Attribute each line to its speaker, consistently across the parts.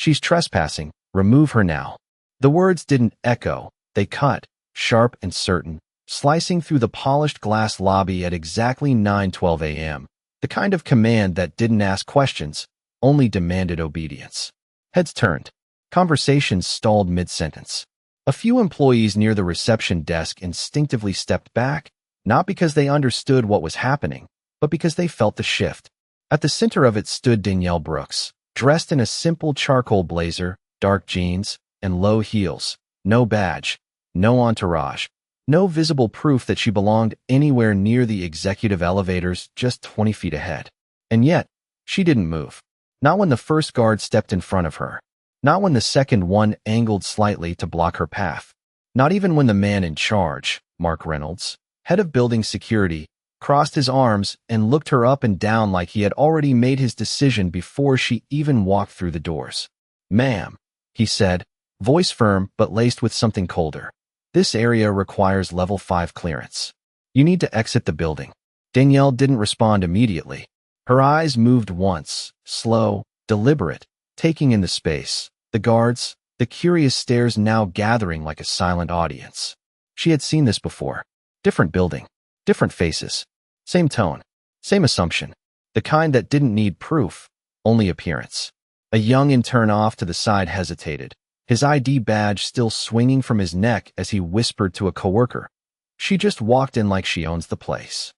Speaker 1: She's trespassing. Remove her now." The words didn't echo. They cut, sharp and certain, slicing through the polished glass lobby at exactly 9:12 a.m. The kind of command that didn't ask questions, only demanded obedience. Heads turned. Conversations stalled mid-sentence. A few employees near the reception desk instinctively stepped back, not because they understood what was happening, but because they felt the shift. At the center of it stood Danielle Brooks, dressed in a simple charcoal blazer, dark jeans, and low heels. No badge, no entourage, no visible proof that she belonged anywhere near the executive elevators just 20 feet ahead. And yet, she didn't move. Not when the first guard stepped in front of her. Not when the second one angled slightly to block her path. Not even when the man in charge, Mark Reynolds, head of building security, crossed his arms and looked her up and down like he had already made his decision before she even walked through the doors. "Ma'am," he said, voice firm but laced with something colder. "This area requires level 5 clearance. You need to exit the building." Danielle didn't respond immediately. Her eyes moved once, slow, deliberate, taking in the space, the guards, the curious stares now gathering like a silent audience. She had seen this before. Different building, different faces, same tone, same assumption, the kind that didn't need proof, only appearance. A young intern off to the side hesitated, his ID badge still swinging from his neck as he whispered to a coworker, "She just walked in like she owns the place."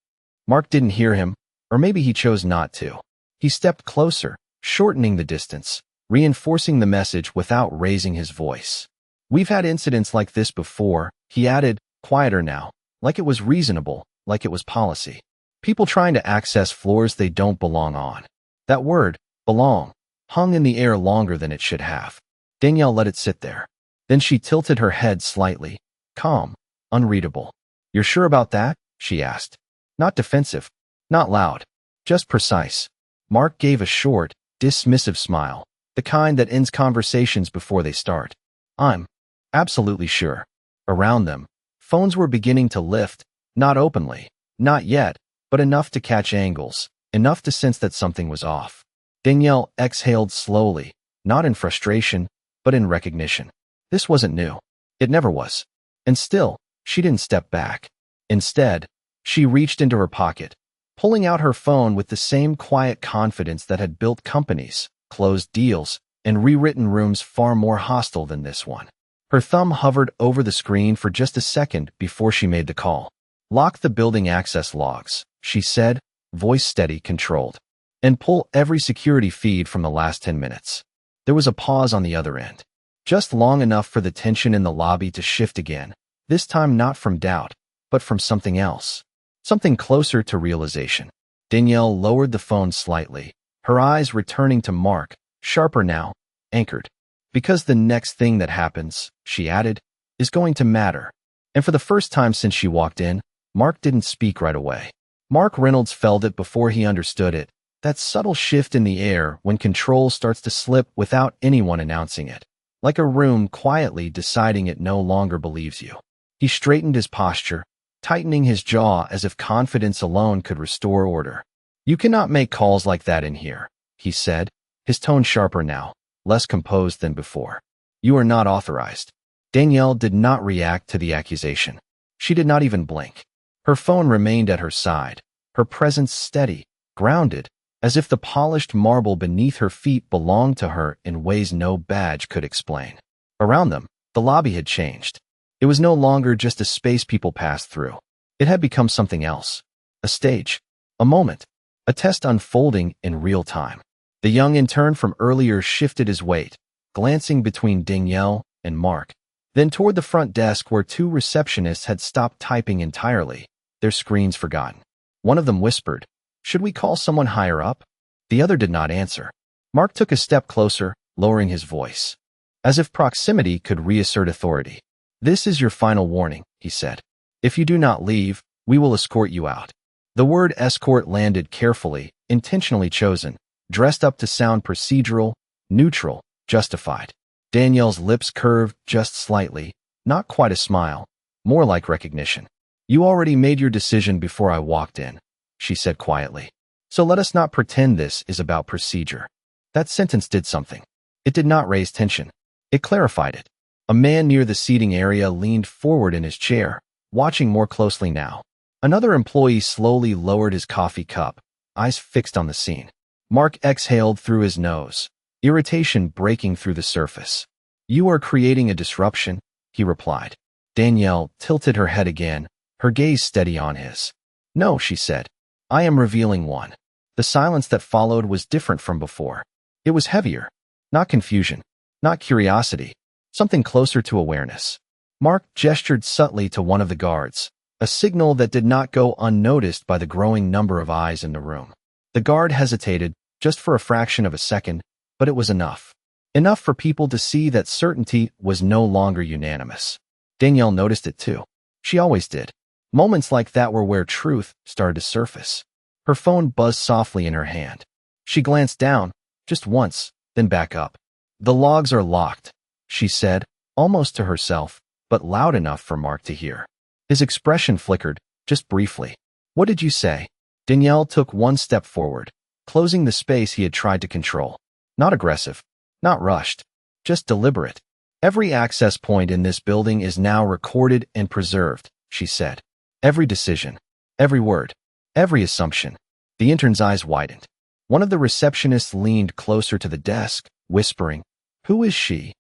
Speaker 1: Mark didn't hear him, or maybe he chose not to. He stepped closer, shortening the distance, reinforcing the message without raising his voice. "We've had incidents like this before," he added, quieter now, like it was reasonable, like it was policy. "People trying to access floors they don't belong on." That word, belong, hung in the air longer than it should have. Danielle let it sit there. Then she tilted her head slightly, calm, unreadable. "You're sure about that?" she asked. Not defensive, not loud, just precise. Mark gave a short, dismissive smile, the kind that ends conversations before they start. "I'm absolutely sure." Around them, phones were beginning to lift, not openly, not yet, but enough to catch angles, enough to sense that something was off. Danielle exhaled slowly, not in frustration, but in recognition. This wasn't new. It never was. And still, she didn't step back. Instead, she reached into her pocket, pulling out her phone with the same quiet confidence that had built companies, closed deals, and rewritten rooms far more hostile than this one. Her thumb hovered over the screen for just a second before she made the call. "Lock the building access logs," she said, voice steady, controlled. "And pull every security feed from the last 10 minutes. There was a pause on the other end. Just long enough for the tension in the lobby to shift again, this time not from doubt, but from something else. Something closer to realization. Danielle lowered the phone slightly, her eyes returning to Mark, sharper now, anchored. "Because the next thing that happens," she added, "is going to matter." And for the first time since she walked in, Mark didn't speak right away. Mark Reynolds felt it before he understood it, that subtle shift in the air when control starts to slip without anyone announcing it, like a room quietly deciding it no longer believes you. He straightened his posture, tightening his jaw as if confidence alone could restore order. "You cannot make calls like that in here," he said, his tone sharper now, less composed than before. "You are not authorized." Danielle did not react to the accusation. She did not even blink. Her phone remained at her side, her presence steady, grounded, as if the polished marble beneath her feet belonged to her in ways no badge could explain. Around them, the lobby had changed. It was no longer just a space people passed through. It had become something else. A stage. A moment. A test unfolding in real time. The young intern from earlier shifted his weight, glancing between Danielle and Mark, then toward the front desk where two receptionists had stopped typing entirely, their screens forgotten. One of them whispered, "Should we call someone higher up?" The other did not answer. Mark took a step closer, lowering his voice, as if proximity could reassert authority. "This is your final warning," he said. "If you do not leave, we will escort you out." The word escort landed carefully, intentionally chosen, dressed up to sound procedural, neutral, justified. Danielle's lips curved just slightly, not quite a smile, more like recognition. "You already made your decision before I walked in," she said quietly. "So let us not pretend this is about procedure." That sentence did something. It did not raise tension. It clarified it. A man near the seating area leaned forward in his chair, watching more closely now. Another employee slowly lowered his coffee cup, eyes fixed on the scene. Mark exhaled through his nose, irritation breaking through the surface. "You are creating a disruption," he replied. Danielle tilted her head again, her gaze steady on his. "No," she said. "I am revealing one." The silence that followed was different from before. It was heavier. Not confusion, not curiosity, something closer to awareness. Mark gestured subtly to one of the guards, a signal that did not go unnoticed by the growing number of eyes in the room. The guard hesitated, just for a fraction of a second, but it was enough. Enough for people to see that certainty was no longer unanimous. Danielle noticed it too. She always did. Moments like that were where truth started to surface. Her phone buzzed softly in her hand. She glanced down, just once, then back up. "The logs are locked," she said, almost to herself, but loud enough for Mark to hear. His expression flickered, just briefly. "What did you say?" Danielle took one step forward, closing the space he had tried to control. Not aggressive, not rushed, just deliberate. "Every access point in this building is now recorded and preserved," she said. "Every decision, every word, every assumption." The intern's eyes widened. One of the receptionists leaned closer to the desk, whispering, "Who is she?"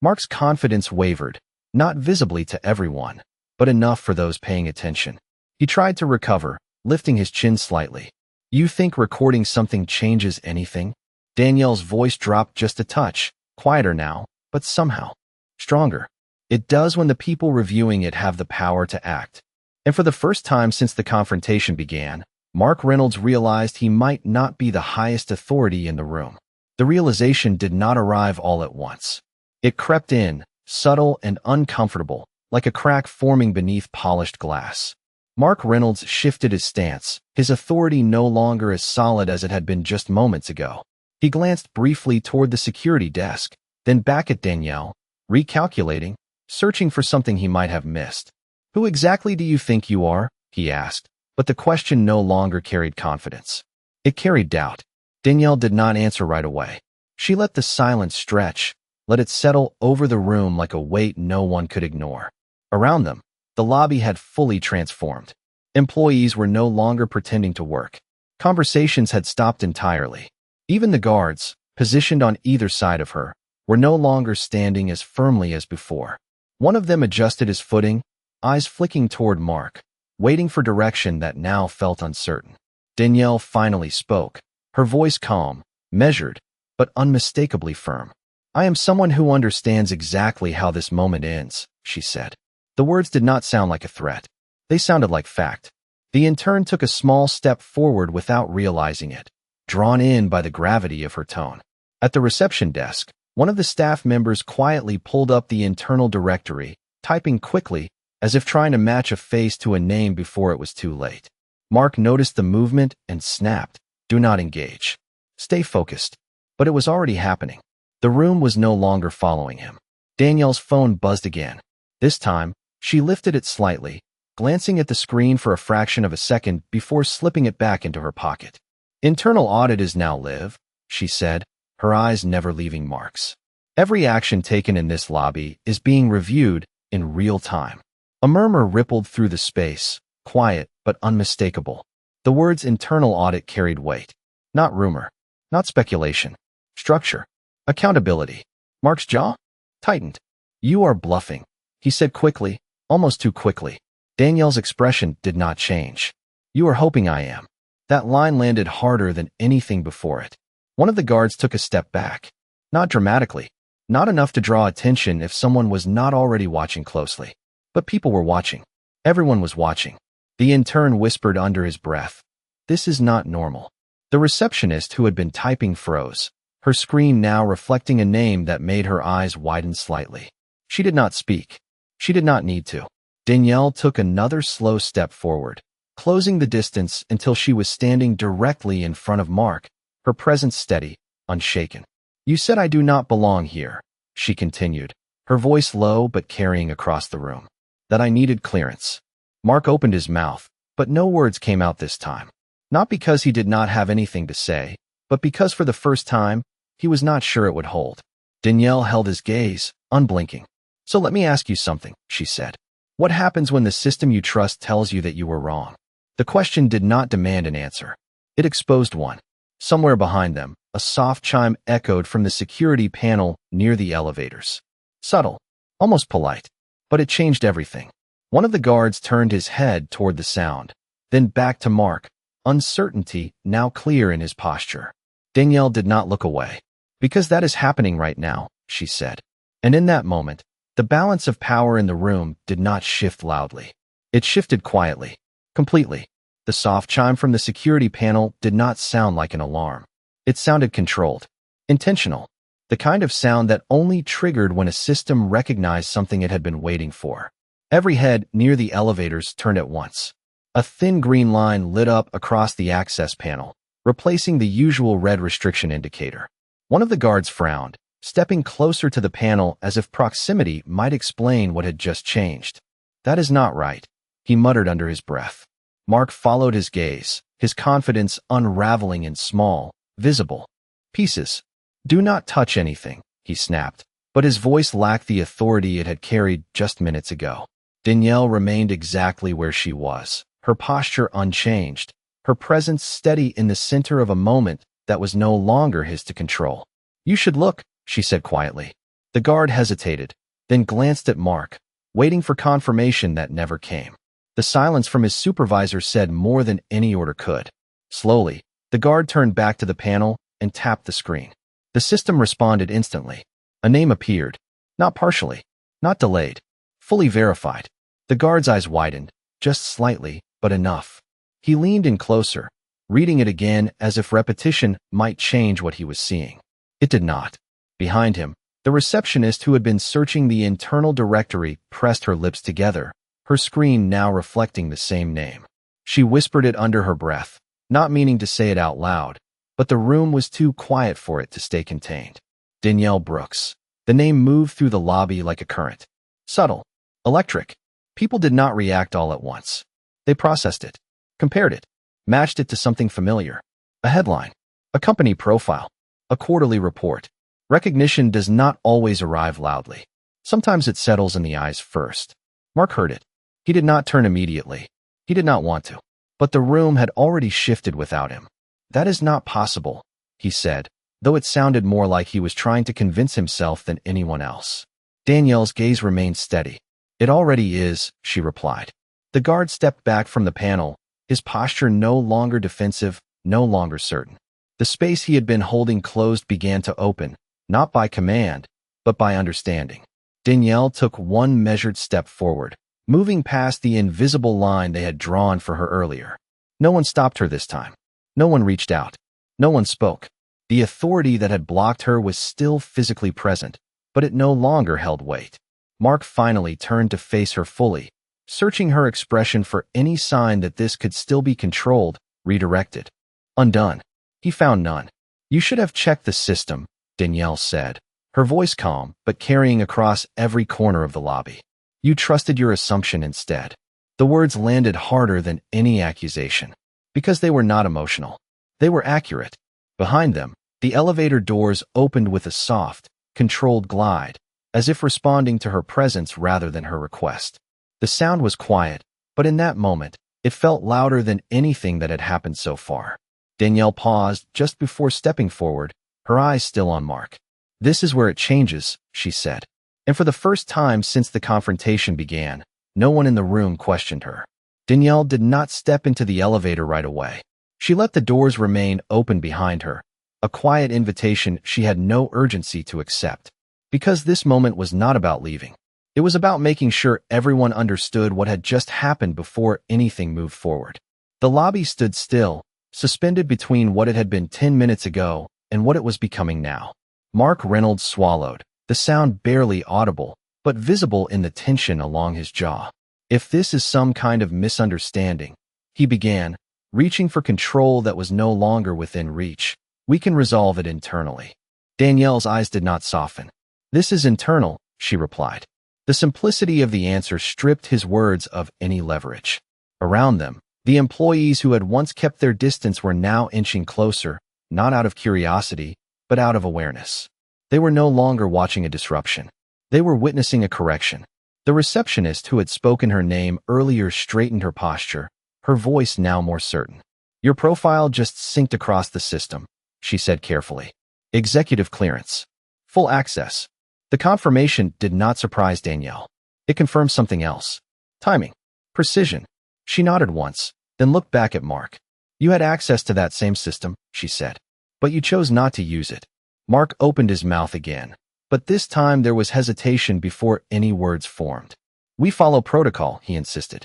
Speaker 1: Mark's confidence wavered, not visibly to everyone, but enough for those paying attention. He tried to recover, lifting his chin slightly. "You think recording something changes anything?" Danielle's voice dropped just a touch, quieter now, but somehow stronger. "It does when the people reviewing it have the power to act." And for the first time since the confrontation began, Mark Reynolds realized he might not be the highest authority in the room. The realization did not arrive all at once. It crept in, subtle and uncomfortable, like a crack forming beneath polished glass. Mark Reynolds shifted his stance, his authority no longer as solid as it had been just moments ago. He glanced briefly toward the security desk, then back at Danielle, recalculating, searching for something he might have missed. "Who exactly do you think you are?" he asked, but the question no longer carried confidence. It carried doubt. Danielle did not answer right away. She let the silence stretch, let it settle over the room like a weight no one could ignore. Around them, the lobby had fully transformed. Employees were no longer pretending to work. Conversations had stopped entirely. Even the guards, positioned on either side of her, were no longer standing as firmly as before. One of them adjusted his footing, eyes flicking toward Mark, waiting for direction that now felt uncertain. Danielle finally spoke, her voice calm, measured, but unmistakably firm. "I am someone who understands exactly how this moment ends," she said. The words did not sound like a threat. They sounded like fact. The intern took a small step forward without realizing it, drawn in by the gravity of her tone. At the reception desk, one of the staff members quietly pulled up the internal directory, typing quickly, as if trying to match a face to a name before it was too late. Mark noticed the movement and snapped, "Do not engage. Stay focused." But it was already happening. The room was no longer following him. Danielle's phone buzzed again. This time, she lifted it slightly, glancing at the screen for a fraction of a second before slipping it back into her pocket. "Internal audit is now live," she said, her eyes never leaving Mark's. "Every action taken in this lobby is being reviewed in real time." A murmur rippled through the space, quiet but unmistakable. The words internal audit carried weight. Not rumor, not speculation. Structure. Accountability. Mark's jaw tightened. "You are bluffing," he said quickly, almost too quickly. Danielle's expression did not change. "You are hoping I am." That line landed harder than anything before it. One of the guards took a step back. Not dramatically. Not enough to draw attention if someone was not already watching closely. But people were watching. Everyone was watching. The intern whispered under his breath, "This is not normal." The receptionist who had been typing froze, her screen now reflecting a name that made her eyes widen slightly. She did not speak. She did not need to. Danielle took another slow step forward, closing the distance until she was standing directly in front of Mark, her presence steady, unshaken. "You said I do not belong here," she continued, her voice low but carrying across the room. "That I needed clearance." Mark opened his mouth, but no words came out this time. Not because he did not have anything to say, but because for the first time, he was not sure it would hold. Danielle held his gaze, unblinking. So let me ask you something, she said. What happens when the system you trust tells you that you were wrong? The question did not demand an answer. It exposed one. Somewhere behind them, a soft chime echoed from the security panel near the elevators. Subtle, almost polite, but it changed everything. One of the guards turned his head toward the sound, then back to Mark, uncertainty now clear in his posture. Danielle did not look away. Because that is happening right now, she said. And in that moment, the balance of power in the room did not shift loudly. It shifted quietly, completely. The soft chime from the security panel did not sound like an alarm. It sounded controlled, intentional, the kind of sound that only triggered when a system recognized something it had been waiting for. Every head near the elevators turned at once. A thin green line lit up across the access panel, replacing the usual red restriction indicator. One of the guards frowned, stepping closer to the panel as if proximity might explain what had just changed. That is not right, he muttered under his breath. Mark followed his gaze, his confidence unraveling in small, visible pieces. Do not touch anything, he snapped, but his voice lacked the authority it had carried just minutes ago. Danielle remained exactly where she was, her posture unchanged, her presence steady in the center of a moment that was no longer his to control. You should look, she said quietly. The guard hesitated, then glanced at Mark, waiting for confirmation that never came. The silence from his supervisor said more than any order could. Slowly, the guard turned back to the panel and tapped the screen. The system responded instantly. A name appeared, not partially, not delayed, fully verified. The guard's eyes widened, just slightly, but enough. He leaned in closer, reading it again as if repetition might change what he was seeing. It did not. Behind him, the receptionist who had been searching the internal directory pressed her lips together, her screen now reflecting the same name. She whispered it under her breath, not meaning to say it out loud, but the room was too quiet for it to stay contained. Danielle Brooks. The name moved through the lobby like a current. Subtle. Electric. People did not react all at once. They processed it, compared it, matched it to something familiar. A headline, a company profile, a quarterly report. Recognition does not always arrive loudly. Sometimes it settles in the eyes first. Mark heard it. He did not turn immediately. He did not want to. But the room had already shifted without him. That is not possible, he said, though it sounded more like he was trying to convince himself than anyone else. Danielle's gaze remained steady. It already is, she replied. The guard stepped back from the panel, his posture no longer defensive, no longer certain. The space he had been holding closed began to open, not by command, but by understanding. Danielle took one measured step forward, moving past the invisible line they had drawn for her earlier. No one stopped her this time. No one reached out. No one spoke. The authority that had blocked her was still physically present, but it no longer held weight. Mark finally turned to face her fully, searching her expression for any sign that this could still be controlled, redirected. Undone. He found none. You should have checked the system, Danielle said, her voice calm but carrying across every corner of the lobby. You trusted your assumption instead. The words landed harder than any accusation, because they were not emotional. They were accurate. Behind them, the elevator doors opened with a soft, controlled glide, as if responding to her presence rather than her request. The sound was quiet, but in that moment, it felt louder than anything that had happened so far. Danielle paused just before stepping forward, her eyes still on Mark. This is where it changes, she said. And for the first time since the confrontation began, no one in the room questioned her. Danielle did not step into the elevator right away. She let the doors remain open behind her, a quiet invitation she had no urgency to accept. Because this moment was not about leaving. It was about making sure everyone understood what had just happened before anything moved forward. The lobby stood still, suspended between what it had been 10 minutes ago and what it was becoming now. Mark Reynolds swallowed, the sound barely audible, but visible in the tension along his jaw. If this is some kind of misunderstanding, he began, reaching for control that was no longer within reach. We can resolve it internally. Danielle's eyes did not soften. This is internal, she replied. The simplicity of the answer stripped his words of any leverage. Around them, the employees who had once kept their distance were now inching closer, not out of curiosity, but out of awareness. They were no longer watching a disruption. They were witnessing a correction. The receptionist who had spoken her name earlier straightened her posture, her voice now more certain. "Your profile just synced across the system," she said carefully. "Executive clearance. Full access." The confirmation did not surprise Danielle. It confirmed something else. Timing. Precision. She nodded once, then looked back at Mark. "You had access to that same system," she said. "But you chose not to use it." Mark opened his mouth again, but this time there was hesitation before any words formed. "We follow protocol," he insisted.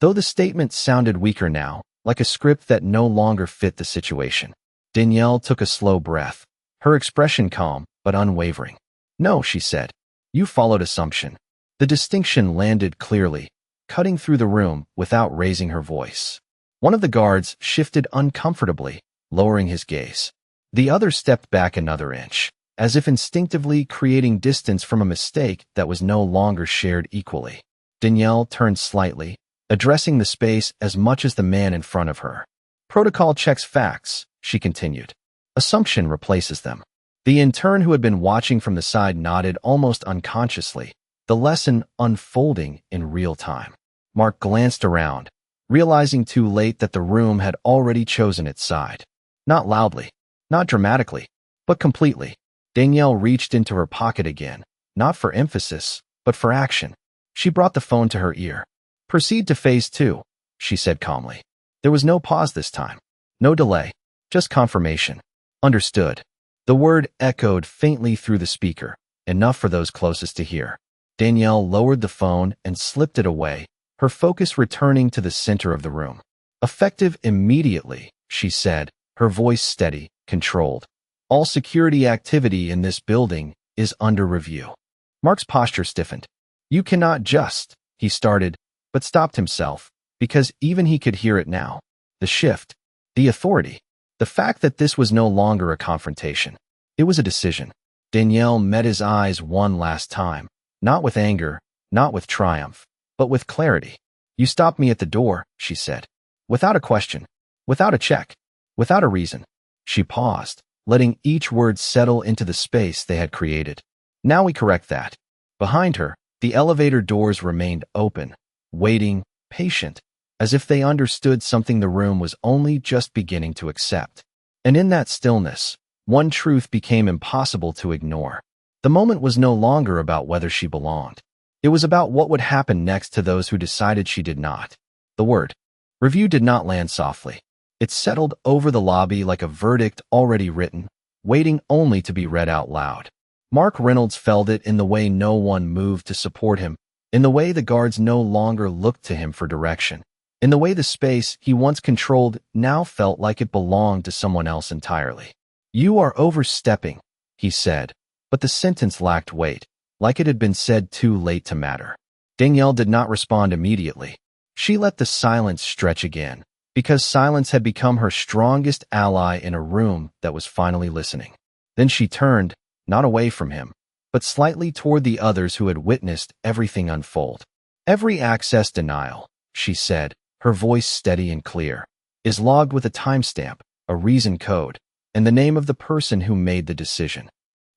Speaker 1: Though the statement sounded weaker now, like a script that no longer fit the situation. Danielle took a slow breath, her expression calm but unwavering. "No," she said. "You followed assumption." The distinction landed clearly, cutting through the room without raising her voice. One of the guards shifted uncomfortably, lowering his gaze. The other stepped back another inch, as if instinctively creating distance from a mistake that was no longer shared equally. Danielle turned slightly, addressing the space as much as the man in front of her. "Protocol checks facts," she continued. "Assumption replaces them." The intern who had been watching from the side nodded almost unconsciously, the lesson unfolding in real time. Mark glanced around, realizing too late that the room had already chosen its side. Not loudly, not dramatically, but completely. Danielle reached into her pocket again, not for emphasis, but for action. She brought the phone to her ear. "Proceed to phase 2, she said calmly. There was no pause this time. No delay, just confirmation. "Understood." The word echoed faintly through the speaker, enough for those closest to hear. Danielle lowered the phone and slipped it away, her focus returning to the center of the room. "Effective immediately," she said, her voice steady, controlled. "All security activity in this building is under review." Mark's posture stiffened. "You cannot just," he started, but stopped himself, because even he could hear it now. The shift, the authority, the fact that this was no longer a confrontation. It was a decision. Danielle met his eyes one last time, not with anger, not with triumph, but with clarity. "You stopped me at the door," she said. "Without a question, without a check, without a reason." She paused, letting each word settle into the space they had created. "Now we correct that." Behind her, the elevator doors remained open, waiting, patient, as if they understood something the room was only just beginning to accept. And in that stillness, one truth became impossible to ignore. The moment was no longer about whether she belonged. It was about what would happen next to those who decided she did not. The word review did not land softly. It settled over the lobby like a verdict already written, waiting only to be read out loud. Mark Reynolds felt it in the way no one moved to support him, in the way the guards no longer looked to him for direction, in the way the space he once controlled now felt like it belonged to someone else entirely. "You are overstepping," he said, but the sentence lacked weight, like it had been said too late to matter. Danielle did not respond immediately. She let the silence stretch again, because silence had become her strongest ally in a room that was finally listening. Then she turned, not away from him, but slightly toward the others who had witnessed everything unfold. "Every access denial," she said, her voice steady and clear, "is logged with a timestamp, a reason code, and the name of the person who made the decision."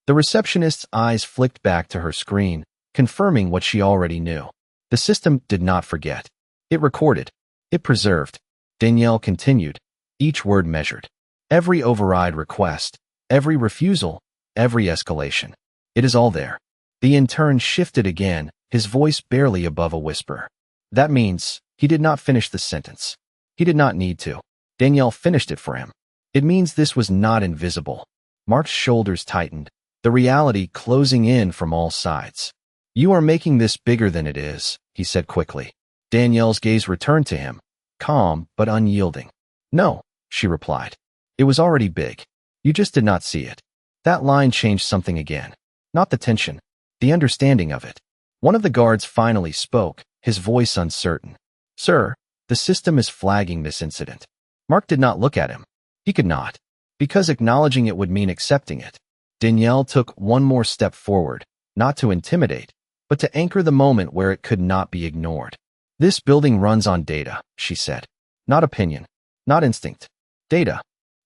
Speaker 1: The receptionist's eyes flicked back to her screen, confirming what she already knew. The system did not forget. It recorded. It preserved. Danielle continued, each word measured. Every override request, every refusal, every escalation. It is all there. The intern shifted again, his voice barely above a whisper. "That means," he did not finish the sentence. He did not need to. Danielle finished it for him. "It means this was not invisible." Mark's shoulders tightened, the reality closing in from all sides. "You are making this bigger than it is," he said quickly. Danielle's gaze returned to him, calm but unyielding. "No," she replied. "It was already big. You just did not see it." That line changed something again. Not the tension, the understanding of it. One of the guards finally spoke, his voice uncertain. "Sir, the system is flagging this incident." Mark did not look at him. He could not, because acknowledging it would mean accepting it. Danielle took one more step forward, not to intimidate, but to anchor the moment where it could not be ignored. "This building runs on data," she said. "Not opinion, not instinct. Data."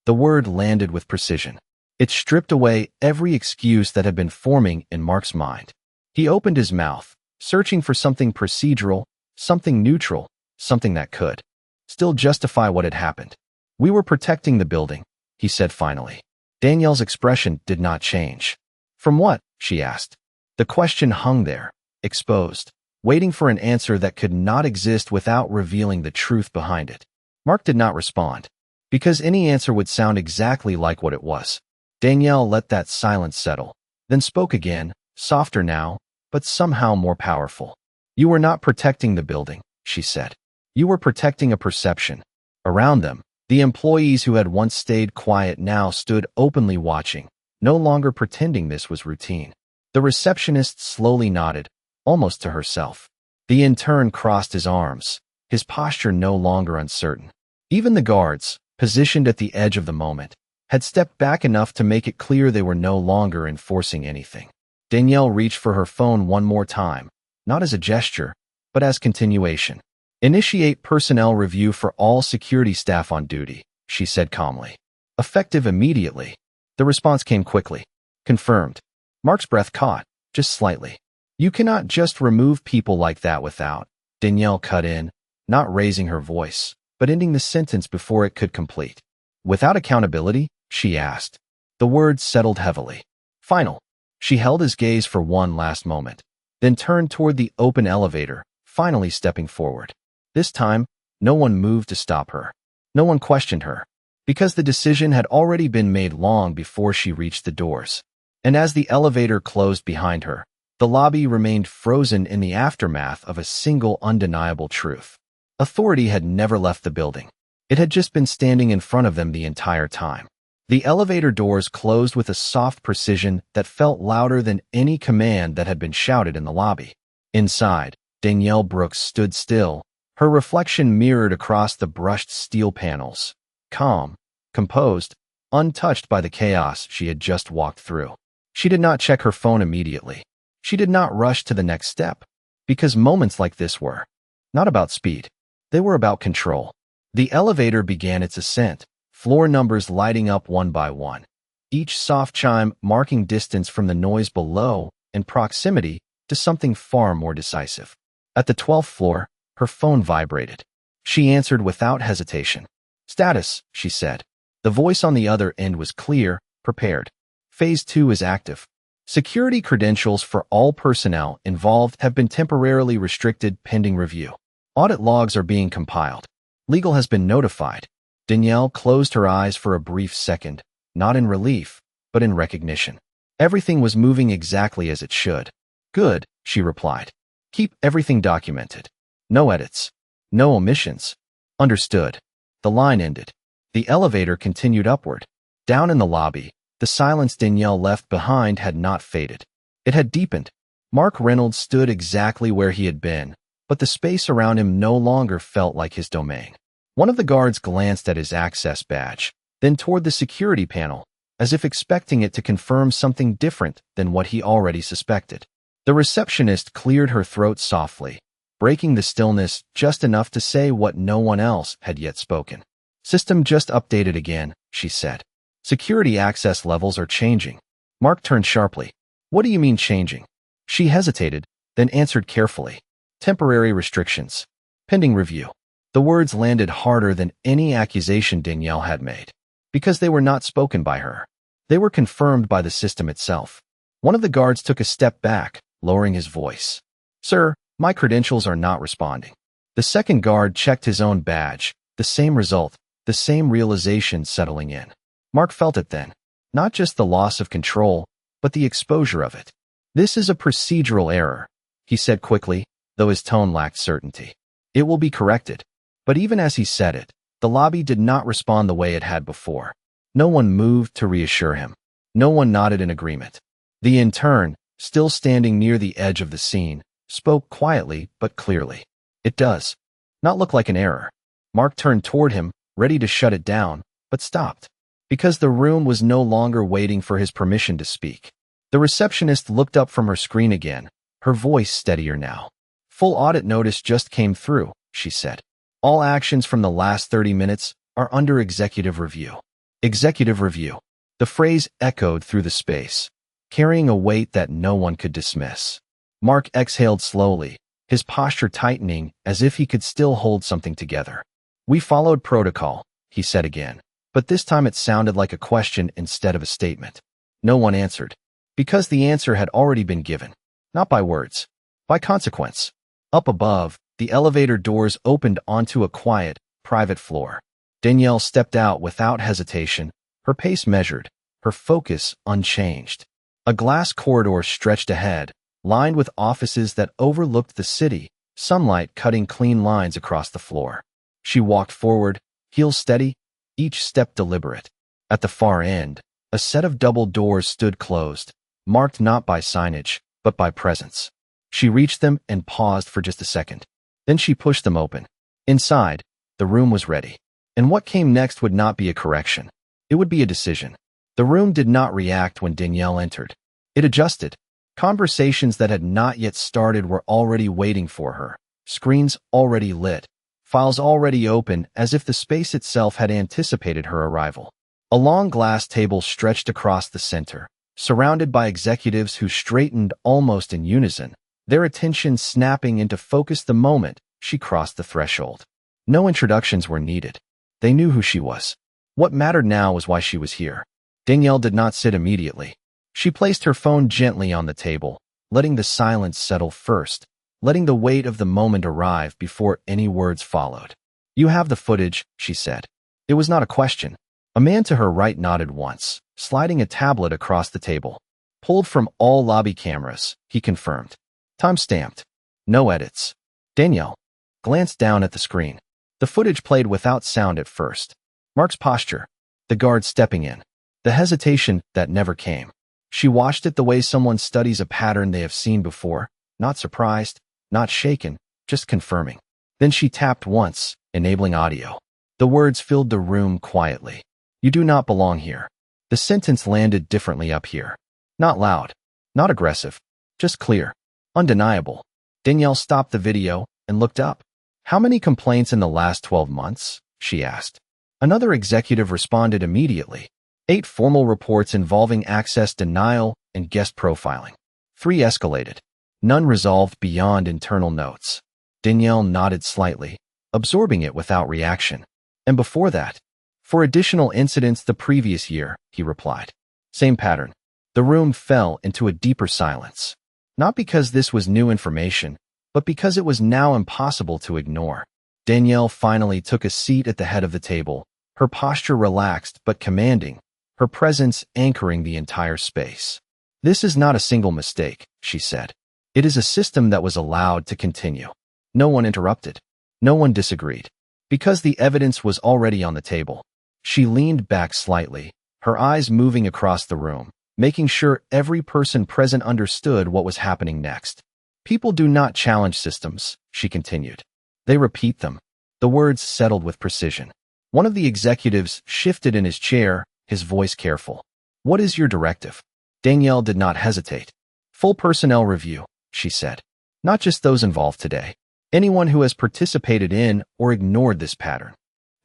Speaker 1: The word landed with precision. It stripped away every excuse that had been forming in Mark's mind. He opened his mouth, searching for something procedural, something neutral, something that could still justify what had happened. "We were protecting the building," he said finally. Danielle's expression did not change. "From what?" she asked. The question hung there, exposed, waiting for an answer that could not exist without revealing the truth behind it. Mark did not respond, because any answer would sound exactly like what it was. Danielle let that silence settle, then spoke again, softer now, but somehow more powerful. "You were not protecting the building," she said. "You were protecting a perception." Around them, the employees who had once stayed quiet now stood openly watching, no longer pretending this was routine. The receptionist slowly nodded, almost to herself. The intern crossed his arms, his posture no longer uncertain. Even the guards, positioned at the edge of the moment, had stepped back enough to make it clear they were no longer enforcing anything. Danielle reached for her phone one more time, not as a gesture, but as continuation. "Initiate personnel review for all security staff on duty," she said calmly. "Effective immediately." The response came quickly. "Confirmed." Mark's breath caught, just slightly. "You cannot just remove people like that without," Danielle cut in, not raising her voice, but ending the sentence before it could complete. "Without accountability?" she asked. The words settled heavily. "Final." She held his gaze for one last moment, then turned toward the open elevator, finally stepping forward. This time, no one moved to stop her. No one questioned her, because the decision had already been made long before she reached the doors. And as the elevator closed behind her, the lobby remained frozen in the aftermath of a single undeniable truth. Authority had never left the building. It had just been standing in front of them the entire time. The elevator doors closed with a soft precision that felt louder than any command that had been shouted in the lobby. Inside, Danielle Brooks stood still, her reflection mirrored across the brushed steel panels, calm, composed, untouched by the chaos she had just walked through. She did not check her phone immediately. She did not rush to the next step, because moments like this were not about speed. They were about control. The elevator began its ascent, floor numbers lighting up one by one, each soft chime marking distance from the noise below and proximity to something far more decisive. At the 12th floor, her phone vibrated. She answered without hesitation. "Status," she said. The voice on the other end was clear, prepared. "Phase 2 is active. Security credentials for all personnel involved have been temporarily restricted pending review. Audit logs are being compiled. Legal has been notified." Danielle closed her eyes for a brief second, not in relief, but in recognition. Everything was moving exactly as it should. "Good," she replied. "Keep everything documented. No edits. No omissions." "Understood." The line ended. The elevator continued upward. Down in the lobby, the silence Danielle left behind had not faded. It had deepened. Mark Reynolds stood exactly where he had been, but the space around him no longer felt like his domain. One of the guards glanced at his access badge, then toward the security panel, as if expecting it to confirm something different than what he already suspected. The receptionist cleared her throat softly, breaking the stillness just enough to say what no one else had yet spoken. "System just updated again," she said. "Security access levels are changing." Mark turned sharply. "What do you mean changing?" She hesitated, then answered carefully. "Temporary restrictions. Pending review." The words landed harder than any accusation Danielle had made, because they were not spoken by her. They were confirmed by the system itself. One of the guards took a step back, lowering his voice. "Sir, my credentials are not responding." The second guard checked his own badge, the same result, the same realization settling in. Mark felt it then. Not just the loss of control, but the exposure of it. "This is a procedural error," he said quickly, though his tone lacked certainty. "It will be corrected." But even as he said it, the lobby did not respond the way it had before. No one moved to reassure him. No one nodded in agreement. The intern, still standing near the edge of the scene, spoke quietly but clearly. "It does not look like an error." Mark turned toward him, ready to shut it down, but stopped, because the room was no longer waiting for his permission to speak. The receptionist looked up from her screen again, her voice steadier now. "Full audit notice just came through," she said. "All actions from the last 30 minutes are under executive review." Executive review. The phrase echoed through the space, carrying a weight that no one could dismiss. Mark exhaled slowly, his posture tightening as if he could still hold something together. "We followed protocol," he said again, but this time it sounded like a question instead of a statement. No one answered, because the answer had already been given. Not by words, by consequence. Up above, the elevator doors opened onto a quiet, private floor. Danielle stepped out without hesitation, her pace measured, her focus unchanged. A glass corridor stretched ahead, lined with offices that overlooked the city, sunlight cutting clean lines across the floor. She walked forward, heels steady, each step deliberate. At the far end, a set of double doors stood closed, marked not by signage, but by presence. She reached them and paused for just a second. Then she pushed them open. Inside, the room was ready. And what came next would not be a correction. It would be a decision. The room did not react when Danielle entered. It adjusted. Conversations that had not yet started were already waiting for her. Screens already lit. Files already open, as if the space itself had anticipated her arrival. A long glass table stretched across the center, surrounded by executives who straightened almost in unison, their attention snapping into focus the moment she crossed the threshold. No introductions were needed. They knew who she was. What mattered now was why she was here. Danielle did not sit immediately. She placed her phone gently on the table, letting the silence settle first, letting the weight of the moment arrive before any words followed. "You have the footage," she said. It was not a question. A man to her right nodded once, sliding a tablet across the table. "Pulled from all lobby cameras," he confirmed. "Time-stamped. No edits." Danielle glanced down at the screen. The footage played without sound at first. Mark's posture, the guard stepping in, the hesitation that never came. She watched it the way someone studies a pattern they have seen before, not surprised, not shaken, just confirming. Then she tapped once, enabling audio. The words filled the room quietly. "You do not belong here." The sentence landed differently up here. Not loud, not aggressive, just clear, undeniable. Danielle stopped the video and looked up. "How many complaints in the last 12 months?" she asked. Another executive responded immediately. 8 formal reports involving access denial and guest profiling. 3 escalated. None resolved beyond internal notes. Danielle nodded slightly, absorbing it without reaction. "And before that?" "For additional incidents the previous year," he replied. Same pattern. The room fell into a deeper silence. Not because this was new information, but because it was now impossible to ignore. Danielle finally took a seat at the head of the table, her posture relaxed but commanding, her presence anchoring the entire space. "This is not a single mistake," she said. "It is a system that was allowed to continue." No one interrupted. No one disagreed. Because the evidence was already on the table. She leaned back slightly, her eyes moving across the room, making sure every person present understood what was happening next. "People do not challenge systems," she continued. "They repeat them." The words settled with precision. One of the executives shifted in his chair, his voice careful. "What is your directive?" Danielle did not hesitate. "Full personnel review," she said. "Not just those involved today. Anyone who has participated in or ignored this pattern."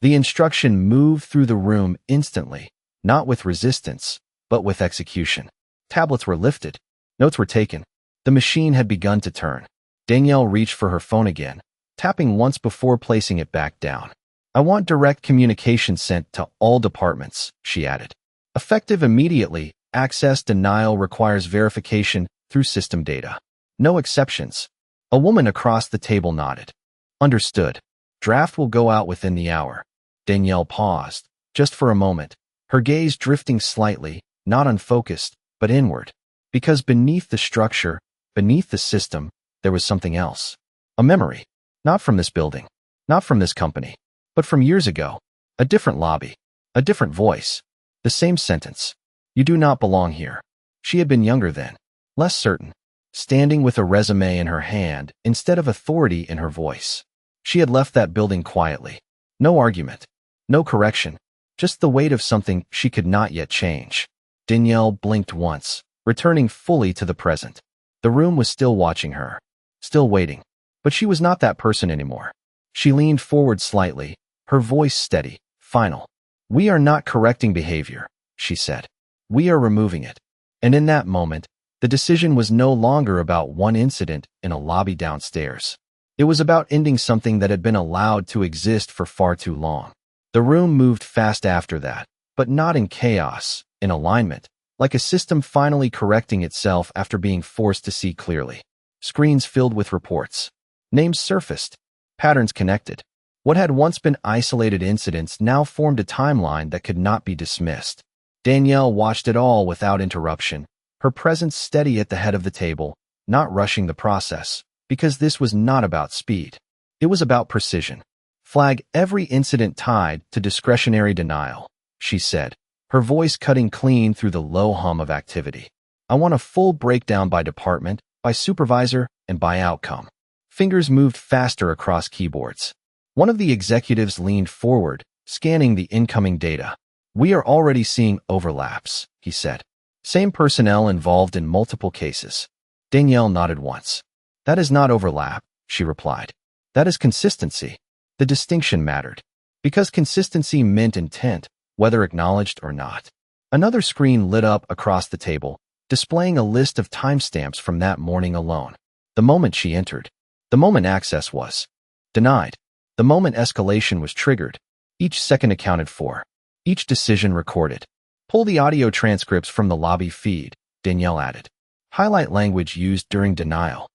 Speaker 1: The instruction moved through the room instantly, not with resistance, but with execution. Tablets were lifted. Notes were taken. The machine had begun to turn. Danielle reached for her phone again, tapping once before placing it back down. "I want direct communication sent to all departments," she added. "Effective immediately, access denial requires verification through system data. No exceptions." A woman across the table nodded. "Understood. Draft will go out within the hour." Danielle paused, just for a moment, her gaze drifting slightly, not unfocused, but inward. Because beneath the structure, beneath the system, there was something else. A memory. Not from this building, not from this company, but from years ago. A different lobby, a different voice. The same sentence. "You do not belong here." She had been younger then, less certain, standing with a resume in her hand instead of authority in her voice. She had left that building quietly. No argument, no correction, just the weight of something she could not yet change. Danielle blinked once, returning fully to the present. The room was still watching her, still waiting, but she was not that person anymore. She leaned forward slightly, her voice steady, final. "We are not correcting behavior," she said. We are removing it. And in that moment, the decision was no longer about one incident in a lobby downstairs. It was about ending something that had been allowed to exist for far too long. The room moved fast after that, but not in chaos, in alignment, like a system finally correcting itself after being forced to see clearly. Screens filled with reports. Names surfaced. Patterns connected. What had once been isolated incidents now formed a timeline that could not be dismissed. Danielle watched it all without interruption, her presence steady at the head of the table, not rushing the process, because this was not about speed. It was about precision. Flag every incident tied to discretionary denial, she said, her voice cutting clean through the low hum of activity. I want a full breakdown by department, by supervisor, and by outcome. Fingers moved faster across keyboards. One of the executives leaned forward, scanning the incoming data. We are already seeing overlaps, he said. Same personnel involved in multiple cases. Danielle nodded once. That is not overlap, she replied. That is consistency. The distinction mattered, because consistency meant intent, whether acknowledged or not. Another screen lit up across the table, displaying a list of timestamps from that morning alone. The moment she entered. The moment access was denied. The moment escalation was triggered. Each second accounted for. Each decision recorded. Pull the audio transcripts from the lobby feed, Danielle added. Highlight language used during denial.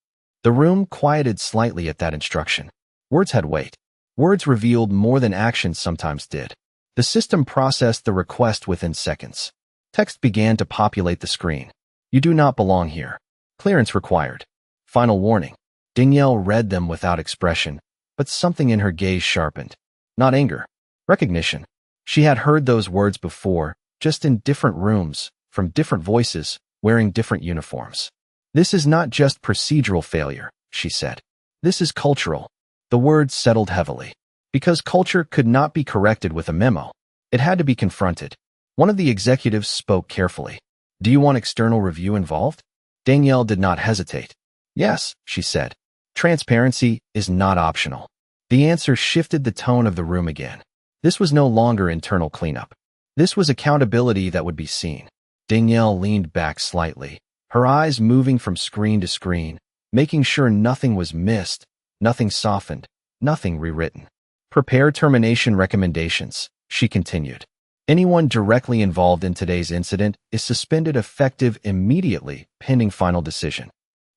Speaker 1: The room quieted slightly at that instruction. Words had weight. Words revealed more than actions sometimes did. The system processed the request within seconds. Text began to populate the screen. You do not belong here. Clearance required. Final warning. Danielle read them without expression, but something in her gaze sharpened. Not anger. Recognition. She had heard those words before, just in different rooms, from different voices, wearing different uniforms. This is not just procedural failure, she said. This is cultural. The words settled heavily. Because culture could not be corrected with a memo. It had to be confronted. One of the executives spoke carefully. Do you want external review involved? Danielle did not hesitate. Yes, she said. Transparency is not optional. The answer shifted the tone of the room again. This was no longer internal cleanup. This was accountability that would be seen. Danielle leaned back slightly, her eyes moving from screen to screen, making sure nothing was missed, nothing softened, nothing rewritten. Prepare termination recommendations, she continued. Anyone directly involved in today's incident is suspended effective immediately, pending final decision.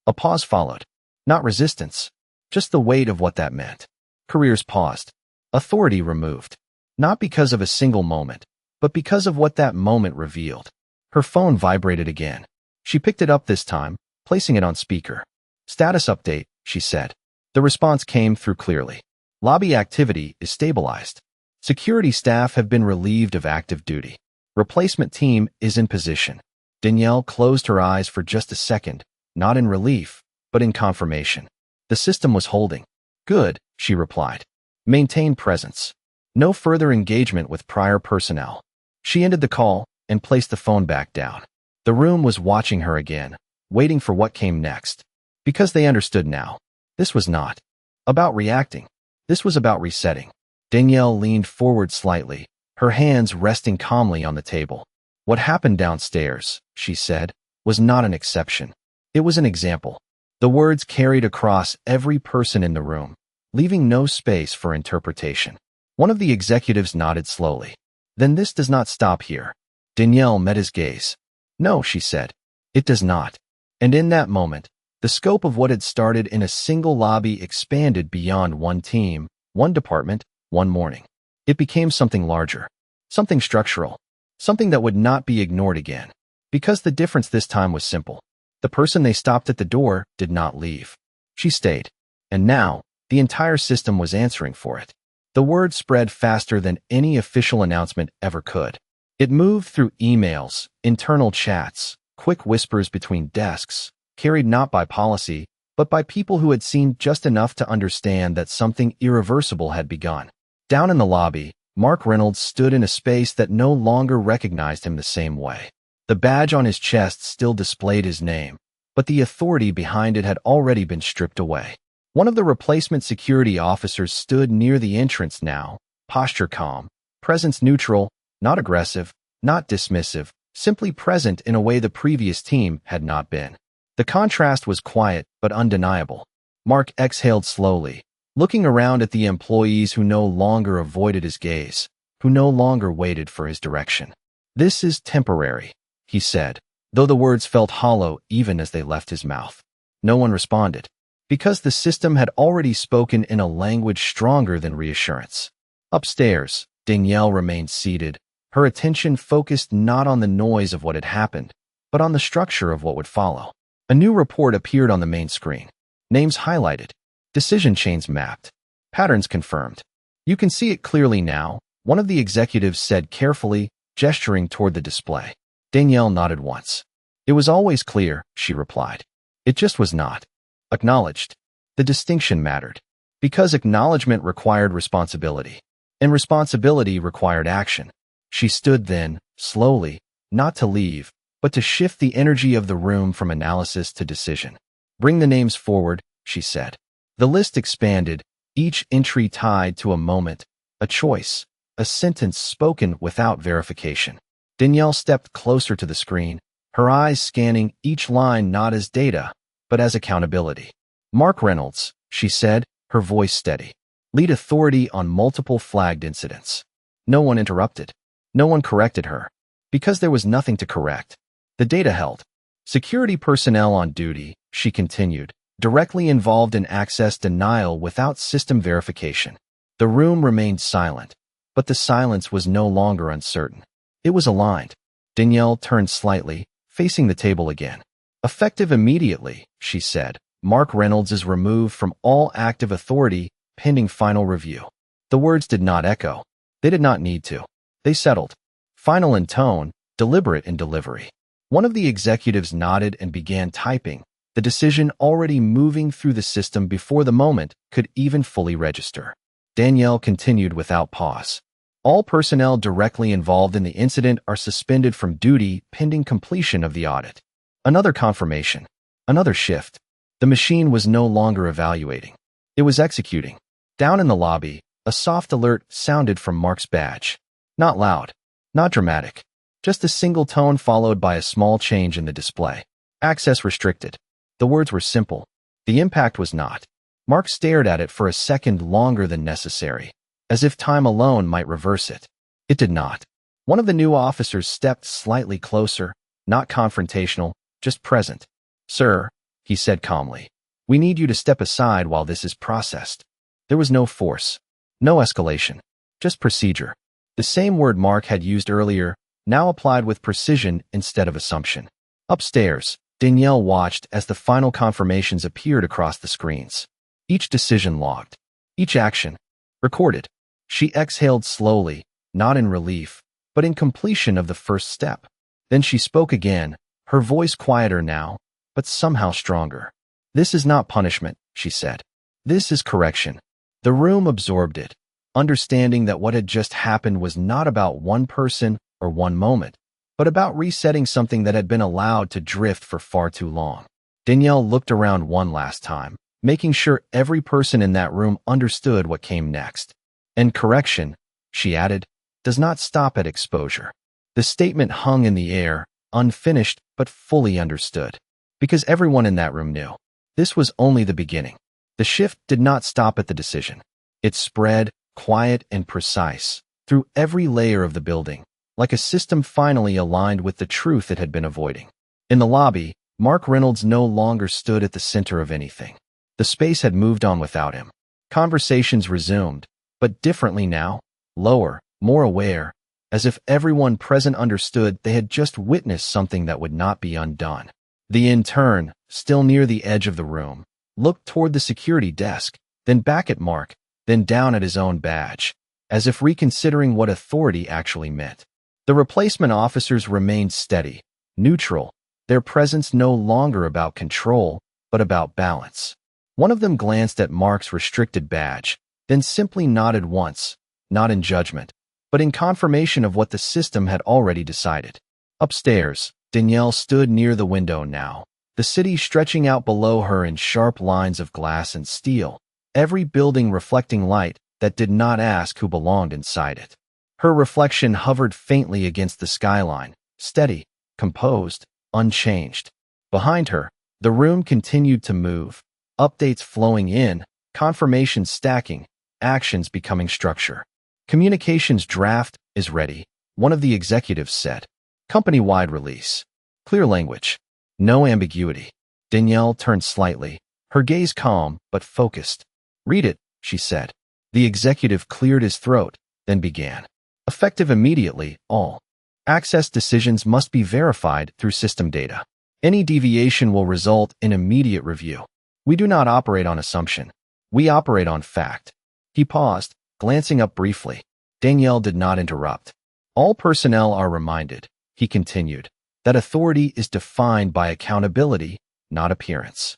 Speaker 1: A pause followed. Not resistance, just the weight of what that meant. Careers paused. Authority removed. Not because of a single moment, but because of what that moment revealed. Her phone vibrated again. She picked it up this time, placing it on speaker. Status update, she said. The response came through clearly. Lobby activity is stabilized. Security staff have been relieved of active duty. Replacement team is in position. Danielle closed her eyes for just a second, not in relief, but in confirmation. The system was holding. Good, she replied. Maintain presence. No further engagement with prior personnel. She ended the call and placed the phone back down. The room was watching her again, waiting for what came next. Because they understood now. This was not about reacting. This was about resetting. Danielle leaned forward slightly, her hands resting calmly on the table. What happened downstairs, she said, was not an exception. It was an example. The words carried across every person in the room, leaving no space for interpretation. One of the executives nodded slowly. Then this does not stop here. Danielle met his gaze. No, she said. It does not. And in that moment, the scope of what had started in a single lobby expanded beyond one team, one department, one morning. It became something larger, something structural, something that would not be ignored again. Because the difference this time was simple. The person they stopped at the door did not leave. She stayed. And now, the entire system was answering for it. The word spread faster than any official announcement ever could. It moved through emails, internal chats, quick whispers between desks, carried not by policy, but by people who had seen just enough to understand that something irreversible had begun. Down in the lobby, Mark Reynolds stood in a space that no longer recognized him the same way. The badge on his chest still displayed his name, but the authority behind it had already been stripped away. One of the replacement security officers stood near the entrance now, posture calm, presence neutral, not aggressive, not dismissive, simply present in a way the previous team had not been. The contrast was quiet but undeniable. Mark exhaled slowly, looking around at the employees who no longer avoided his gaze, who no longer waited for his direction. "This is temporary," he said, though the words felt hollow even as they left his mouth. No one responded, because the system had already spoken in a language stronger than reassurance. Upstairs, Danielle remained seated, her attention focused not on the noise of what had happened, but on the structure of what would follow. A new report appeared on the main screen. Names highlighted, decision chains mapped, patterns confirmed. "You can see it clearly now," one of the executives said carefully, gesturing toward the display. Danielle nodded once. "It was always clear," she replied. "It just was not acknowledged." The distinction mattered, because acknowledgement required responsibility, and responsibility required action. She stood then, slowly, not to leave, but to shift the energy of the room from analysis to decision. "Bring the names forward," she said. The list expanded, each entry tied to a moment, a choice, a sentence spoken without verification. Danielle stepped closer to the screen, her eyes scanning each line not as data, but as accountability. "Mark Reynolds," she said, her voice steady. "Lead authority on multiple flagged incidents." No one interrupted. No one corrected her, because there was nothing to correct. The data held. "Security personnel on duty," she continued, "directly involved in access denial without system verification." The room remained silent, but the silence was no longer uncertain. It was aligned. Danielle turned slightly, facing the table again. "Effective immediately," she said. "Mark Reynolds is removed from all active authority, pending final review." The words did not echo. They did not need to. They settled. Final in tone, deliberate in delivery. One of the executives nodded and began typing, the decision already moving through the system before the moment could even fully register. Danielle continued without pause. "All personnel directly involved in the incident are suspended from duty pending completion of the audit." Another confirmation. Another shift. The machine was no longer evaluating. It was executing. Down in the lobby, a soft alert sounded from Mark's badge. Not loud. Not dramatic. Just a single tone followed by a small change in the display. "Access restricted." The words were simple. The impact was not. Mark stared at it for a second longer than necessary, as if time alone might reverse it. It did not. One of the new officers stepped slightly closer, not confrontational, just present. "Sir," he said calmly, "we need you to step aside while this is processed." There was no force, no escalation, just procedure. The same word Mark had used earlier, now applied with precision instead of assumption. Upstairs, Danielle watched as the final confirmations appeared across the screens. Each decision logged. Each action recorded. She exhaled slowly, not in relief, but in completion of the first step. Then she spoke again, her voice quieter now, but somehow stronger. "This is not punishment," she said. "This is correction." The room absorbed it, understanding that what had just happened was not about one person or one moment, but about resetting something that had been allowed to drift for far too long. Danielle looked around one last time, making sure every person in that room understood what came next. "And correction," she added, "does not stop at exposure." The statement hung in the air, unfinished but fully understood, because everyone in that room knew. This was only the beginning. The shift did not stop at the decision. It spread, quiet and precise, through every layer of the building, like a system finally aligned with the truth it had been avoiding. In the lobby, Mark Reynolds no longer stood at the center of anything. The space had moved on without him. Conversations resumed, but differently now, lower, more aware, as if everyone present understood they had just witnessed something that would not be undone. The intern, still near the edge of the room, looked toward the security desk, then back at Mark, then down at his own badge, as if reconsidering what authority actually meant. The replacement officers remained steady, neutral, their presence no longer about control, but about balance. One of them glanced at Mark's restricted badge, then simply nodded once, not in judgment, but in confirmation of what the system had already decided. Upstairs, Danielle stood near the window now, the city stretching out below her in sharp lines of glass and steel, every building reflecting light that did not ask who belonged inside it. Her reflection hovered faintly against the skyline, steady, composed, unchanged. Behind her, the room continued to move, updates flowing in, confirmations stacking, actions becoming structure. Communications draft is ready, one of the executives said. Company-wide release. Clear language. No ambiguity. Danielle turned slightly, her gaze calm but focused. Read it, she said. The executive cleared his throat, then began. Effective immediately, all access decisions must be verified through system data. Any deviation will result in immediate review. We do not operate on assumption. We operate on fact. He paused, glancing up briefly. Danielle did not interrupt. All personnel are reminded, he continued, that authority is defined by accountability, not appearance.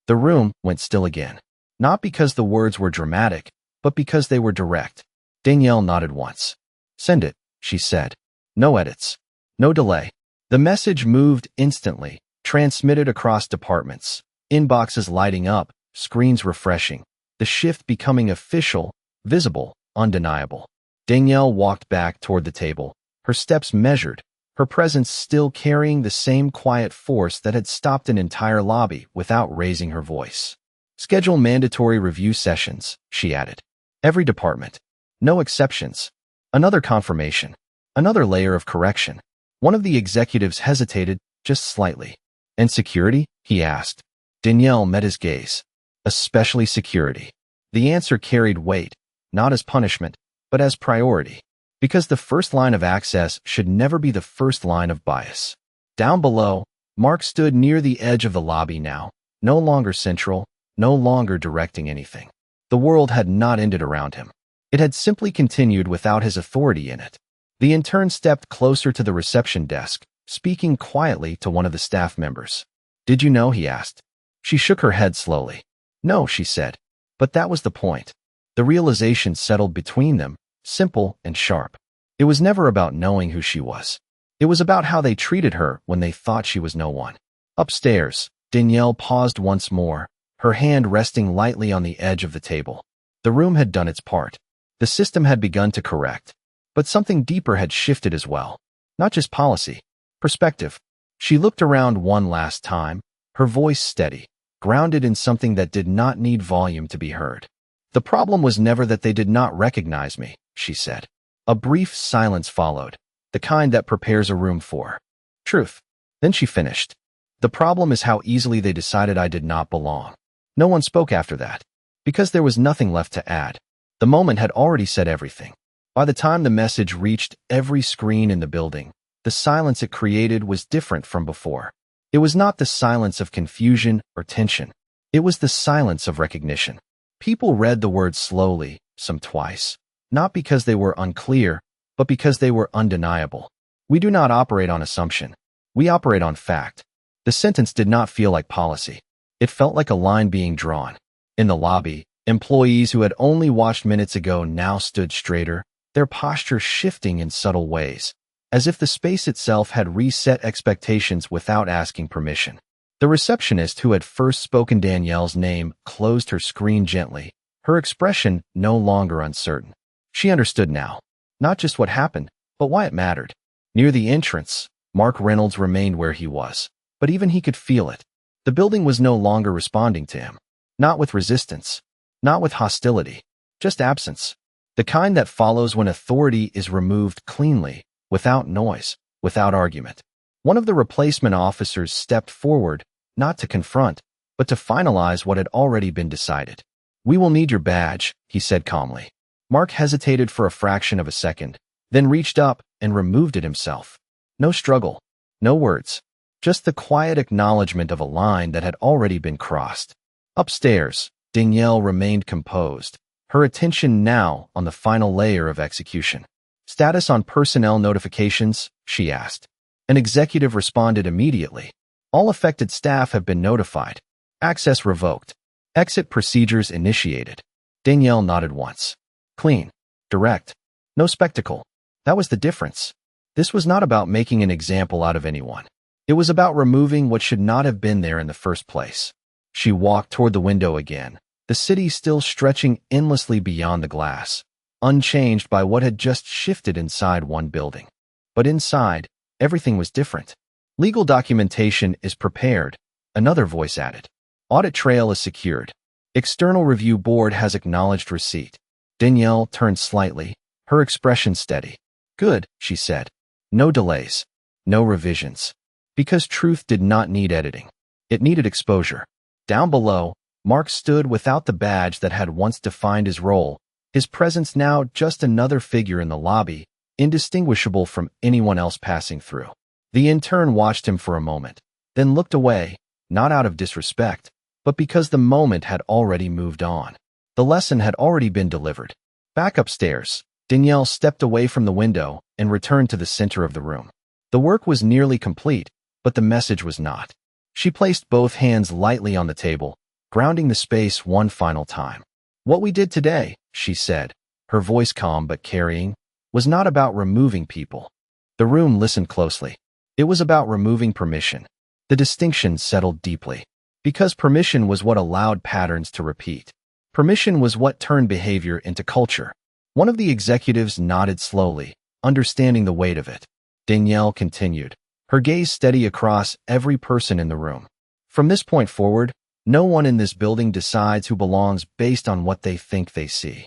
Speaker 1: The room went still again, not because the words were dramatic, but because they were direct. Danielle nodded once. Send it, she said. No edits. No delay. The message moved instantly, transmitted across departments, inboxes lighting up, screens refreshing, the shift becoming official, visible, undeniable. Danielle walked back toward the table, her steps measured, her presence still carrying the same quiet force that had stopped an entire lobby without raising her voice. Schedule mandatory review sessions, she added. Every department. No exceptions. Another confirmation. Another layer of correction. One of the executives hesitated, just slightly. And security? He asked. Danielle met his gaze. Especially security. The answer carried weight, not as punishment, but as priority. Because the first line of access should never be the first line of bias. Down below, Mark stood near the edge of the lobby now, no longer central, no longer directing anything. The world had not ended around him. It had simply continued without his authority in it. The intern stepped closer to the reception desk, speaking quietly to one of the staff members. Did you know? He asked. She shook her head slowly. No, she said. But that was the point. The realization settled between them, simple and sharp. It was never about knowing who she was. It was about how they treated her when they thought she was no one. Upstairs, Danielle paused once more, her hand resting lightly on the edge of the table. The room had done its part. The system had begun to correct. But something deeper had shifted as well. Not just policy. Perspective. She looked around one last time, her voice steady, grounded in something that did not need volume to be heard. The problem was never that they did not recognize me, she said. A brief silence followed, the kind that prepares a room for truth. Then she finished. The problem is how easily they decided I did not belong. No one spoke after that, because there was nothing left to add. The moment had already said everything. By the time the message reached every screen in the building, the silence it created was different from before. It was not the silence of confusion or tension. It was the silence of recognition. People read the words slowly, some twice, not because they were unclear, but because they were undeniable. We do not operate on assumption. We operate on fact. The sentence did not feel like policy. It felt like a line being drawn. In the lobby, employees who had only watched minutes ago now stood straighter, their posture shifting in subtle ways, as if the space itself had reset expectations without asking permission. The receptionist who had first spoken Danielle's name closed her screen gently, her expression no longer uncertain. She understood now, not just what happened, but why it mattered. Near the entrance, Mark Reynolds remained where he was, but even he could feel it. The building was no longer responding to him. Not with resistance, not with hostility, just absence. The kind that follows when authority is removed cleanly, without noise, without argument. One of the replacement officers stepped forward, not to confront, but to finalize what had already been decided. We will need your badge, he said calmly. Mark hesitated for a fraction of a second, then reached up and removed it himself. No struggle, no words, just the quiet acknowledgement of a line that had already been crossed. Upstairs, Danielle remained composed, her attention now on the final layer of execution. Status on personnel notifications, she asked. An executive responded immediately. All affected staff have been notified. Access revoked. Exit procedures initiated. Danielle nodded once. Clean. Direct. No spectacle. That was the difference. This was not about making an example out of anyone. It was about removing what should not have been there in the first place. She walked toward the window again, the city still stretching endlessly beyond the glass, unchanged by what had just shifted inside one building. But inside, everything was different. Legal documentation is prepared, another voice added. Audit trail is secured. External review board has acknowledged receipt. Danielle turned slightly, her expression steady. Good, she said. No delays. No revisions. Because truth did not need editing. It needed exposure. Down below, Mark stood without the badge that had once defined his role, his presence now just another figure in the lobby, indistinguishable from anyone else passing through. The intern watched him for a moment, then looked away, not out of disrespect, but because the moment had already moved on. The lesson had already been delivered. Back upstairs, Danielle stepped away from the window and returned to the center of the room. The work was nearly complete, but the message was not. She placed both hands lightly on the table, grounding the space one final time. What we did today, she said, her voice calm but carrying, was not about removing people. The room listened closely. It was about removing permission. The distinction settled deeply. Because permission was what allowed patterns to repeat. Permission was what turned behavior into culture. One of the executives nodded slowly, understanding the weight of it. Danielle continued, her gaze steady across every person in the room. From this point forward, no one in this building decides who belongs based on what they think they see.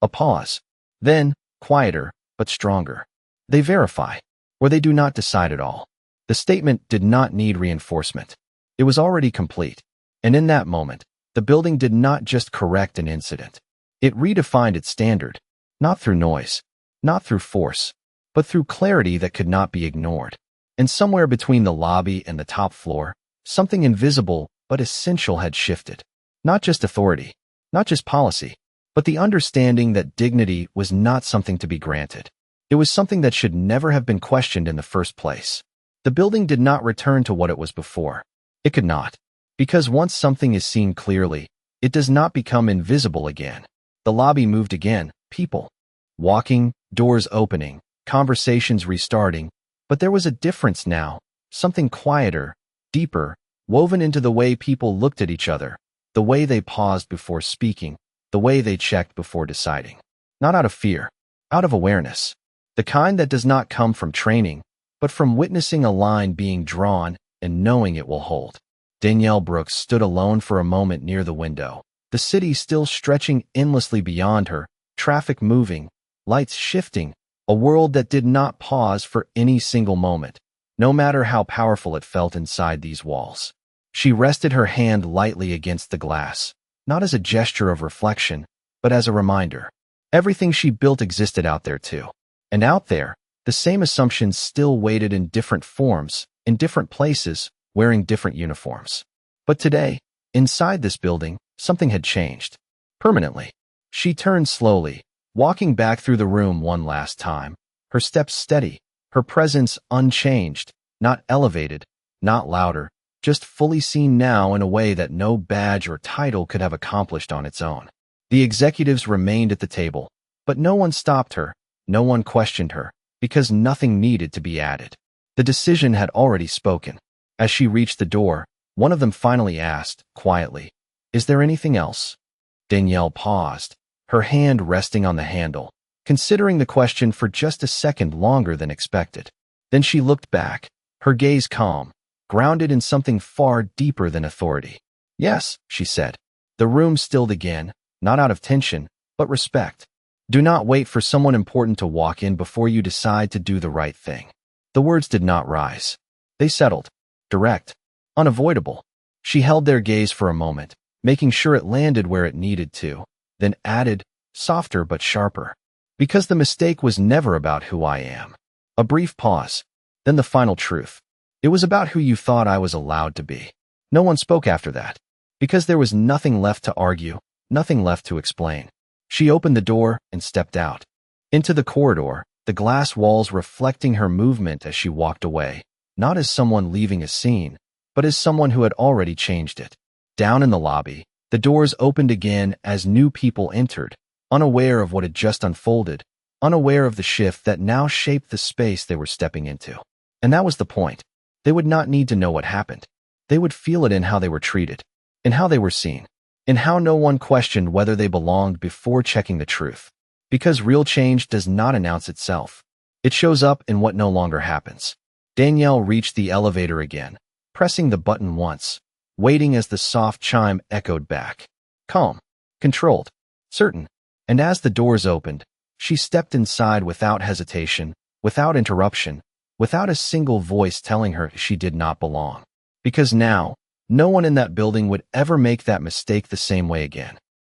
Speaker 1: A pause. Then, quieter, but stronger. They verify, or they do not decide at all. The statement did not need reinforcement. It was already complete, and in that moment, the building did not just correct an incident. It redefined its standard, not through noise, not through force, but through clarity that could not be ignored. And somewhere between the lobby and the top floor, something invisible but essential had shifted. Not just authority, not just policy, but the understanding that dignity was not something to be granted. It was something that should never have been questioned in the first place. The building did not return to what it was before. It could not. Because once something is seen clearly, it does not become invisible again. The lobby moved again, people walking, doors opening, conversations restarting, but there was a difference now, something quieter, deeper, woven into the way people looked at each other, the way they paused before speaking, the way they checked before deciding. Not out of fear, out of awareness. The kind that does not come from training, but from witnessing a line being drawn and knowing it will hold. Danielle Brooks stood alone for a moment near the window, the city still stretching endlessly beyond her, traffic moving, lights shifting, a world that did not pause for any single moment, no matter how powerful it felt inside these walls. She rested her hand lightly against the glass, not as a gesture of reflection, but as a reminder. Everything she built existed out there too. And out there, the same assumptions still waited in different forms, in different places, wearing different uniforms. But today, inside this building, something had changed. Permanently. She turned slowly, walking back through the room one last time, her steps steady, her presence unchanged, not elevated, not louder, just fully seen now in a way that no badge or title could have accomplished on its own. The executives remained at the table, but no one stopped her, no one questioned her, because nothing needed to be added. The decision had already spoken. As she reached the door, one of them finally asked, quietly, "Is there anything else?" Danielle paused, her hand resting on the handle, considering the question for just a second longer than expected. Then she looked back, her gaze calm, grounded in something far deeper than authority. "Yes," she said. The room stilled again, not out of tension, but respect. Do not wait for someone important to walk in before you decide to do the right thing. The words did not rise. They settled. Direct. Unavoidable. She held their gaze for a moment, making sure it landed where it needed to, then added, softer but sharper. Because the mistake was never about who I am. A brief pause. Then the final truth. It was about who you thought I was allowed to be. No one spoke after that. Because there was nothing left to argue, nothing left to explain. She opened the door and stepped out. Into the corridor, the glass walls reflecting her movement as she walked away, not as someone leaving a scene, but as someone who had already changed it. Down in the lobby, the doors opened again as new people entered, unaware of what had just unfolded, unaware of the shift that now shaped the space they were stepping into. And that was the point. They would not need to know what happened. They would feel it in how they were treated, in how they were seen, in how no one questioned whether they belonged before checking the truth. Because real change does not announce itself. It shows up in what no longer happens. Danielle reached the elevator again, pressing the button once, waiting as the soft chime echoed back. Calm, controlled, certain. And as the doors opened, she stepped inside without hesitation, without interruption, without a single voice telling her she did not belong. Because now, no one in that building would ever make that mistake the same way again.